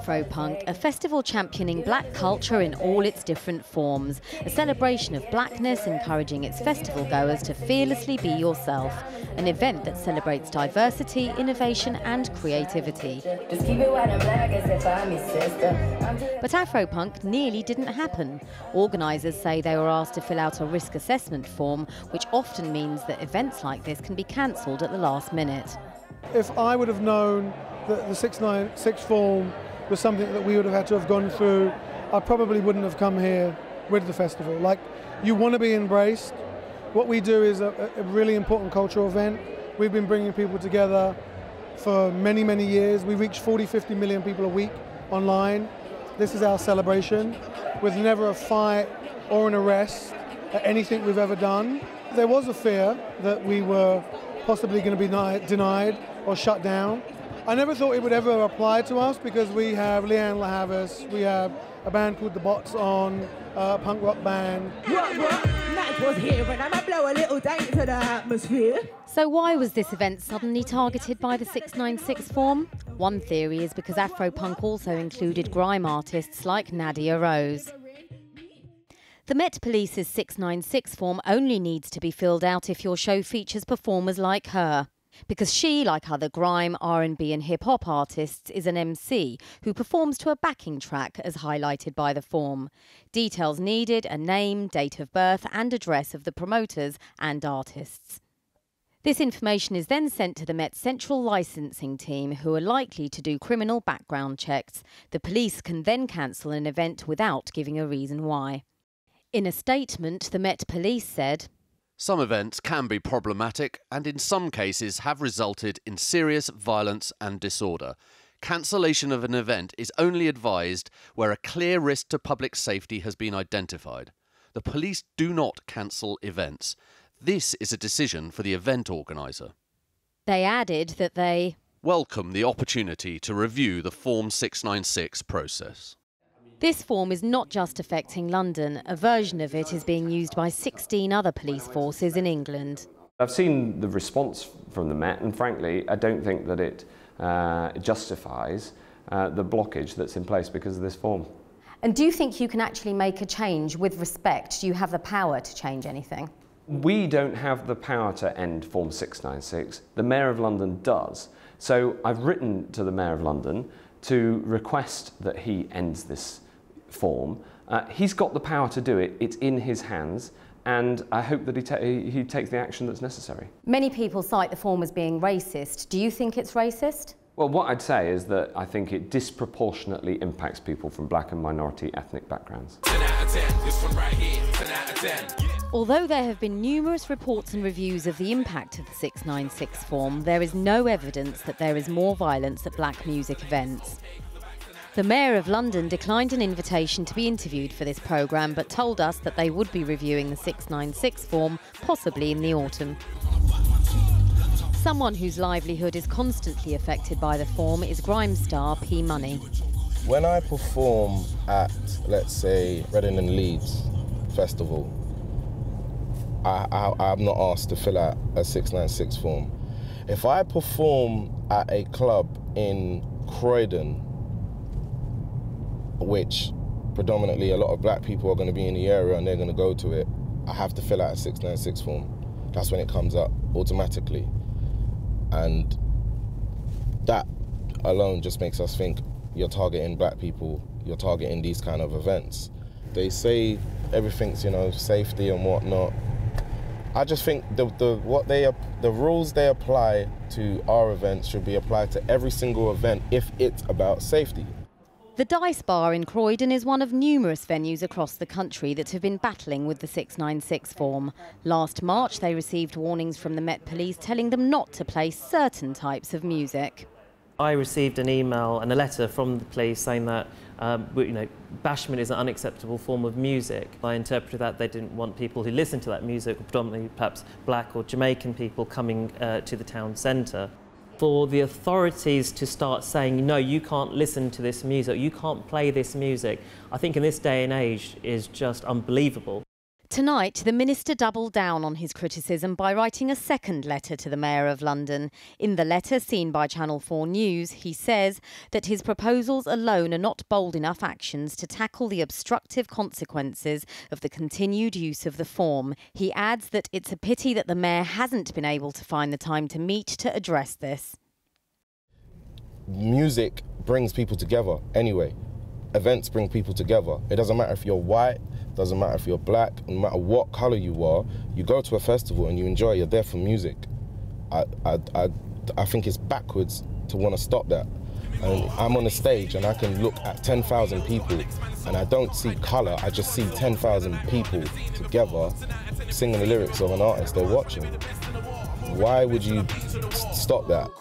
Afropunk, a festival championing black culture in all its different forms. A celebration of blackness, encouraging its festival goers to fearlessly be yourself. An event that celebrates diversity, innovation and creativity. But Afropunk nearly didn't happen. Organisers say they were asked to fill out a risk assessment form, which often means that events like this can be cancelled at the last minute. If I would have known that the 696 form was something that we would have had to have gone through, I probably wouldn't have come here with the festival. Like, you want to be embraced. What we do is a really important cultural event. We've been bringing people together for many, many years. We reach 40, 50 million people a week online. This is our celebration, with never a fight or an arrest at anything we've ever done. There was a fear that we were possibly going to be denied or shut down. I never thought it would ever apply to us because we have Leanne LaHavis, we have a band called The Bots on, a punk rock band. So why was this event suddenly targeted by the 696 form? One theory is because Afropunk also included grime artists like Nadia Rose. The Met Police's 696 form only needs to be filled out if your show features performers like her. Because she, like other grime, R&B and hip-hop artists, is an MC who performs to a backing track as highlighted by the form. Details needed: a name, date of birth and address of the promoters and artists. This information is then sent to the Met's central licensing team, who are likely to do criminal background checks. The police can then cancel an event without giving a reason why. In a statement, the Met Police said, "Some events can be problematic and in some cases have resulted in serious violence and disorder. Cancellation of an event is only advised where a clear risk to public safety has been identified. The police do not cancel events. This is a decision for the event organiser." They added that they welcome the opportunity to review the Form 696 process. This form is not just affecting London. A version of it is being used by 16 other police forces in England. I've seen the response from the Met, and frankly, I don't think that it justifies the blockage that's in place because of this form. And do you think you can actually make a change with respect? Do you have the power to change anything? We don't have the power to end Form 696. The Mayor of London does. So I've written to the Mayor of London to request that he ends this form. He's got the power to do it. It's in his hands, and I hope that he takes the action that's necessary. Many people cite the form as being racist. Do you think it's racist? Well, what I'd say is that I think it disproportionately impacts people from black and minority ethnic backgrounds. 10 out of 10, this one right here, 10 out of 10. Although there have been numerous reports and reviews of the impact of the 696 form, there is no evidence that there is more violence at black music events. The Mayor of London declined an invitation to be interviewed for this programme, but told us that they would be reviewing the 696 form, possibly in the autumn. Someone whose livelihood is constantly affected by the form is grime star P Money. When I perform at, let's say, Reading and Leeds Festival, I'm not asked to fill out a 696 form. If I perform at a club in Croydon, which predominantly a lot of black people are going to be in the area and they're going to go to it, I have to fill out a 696 form. That's when it comes up automatically. And that alone just makes us think you're targeting black people, you're targeting these kind of events. They say everything's, safety and whatnot. I just think the rules they apply to our events should be applied to every single event if it's about safety. The Dice Bar in Croydon is one of numerous venues across the country that have been battling with the 696 form. Last March, they received warnings from the Met Police telling them not to play certain types of music. I received an email and a letter from the police saying that bashment is an unacceptable form of music. I interpreted that they didn't want people who listen to that music, predominantly perhaps black or Jamaican people, coming to the town centre. For the authorities to start saying, no, you can't listen to this music, you can't play this music, I think in this day and age is just unbelievable. Tonight, the minister doubled down on his criticism by writing a second letter to the Mayor of London. In the letter seen by Channel 4 News, he says that his proposals alone are not bold enough actions to tackle the obstructive consequences of the continued use of the form. He adds that it's a pity that the Mayor hasn't been able to find the time to meet to address this. Music brings people together anyway. Events bring people together. It doesn't matter if you're white, doesn't matter if you're black, no matter what colour you are, you go to a festival and you enjoy, you're there for music. I think it's backwards to want to stop that. And I'm on a stage and I can look at 10,000 people and I don't see colour, I just see 10,000 people together singing the lyrics of an artist they're watching. Why would you stop that?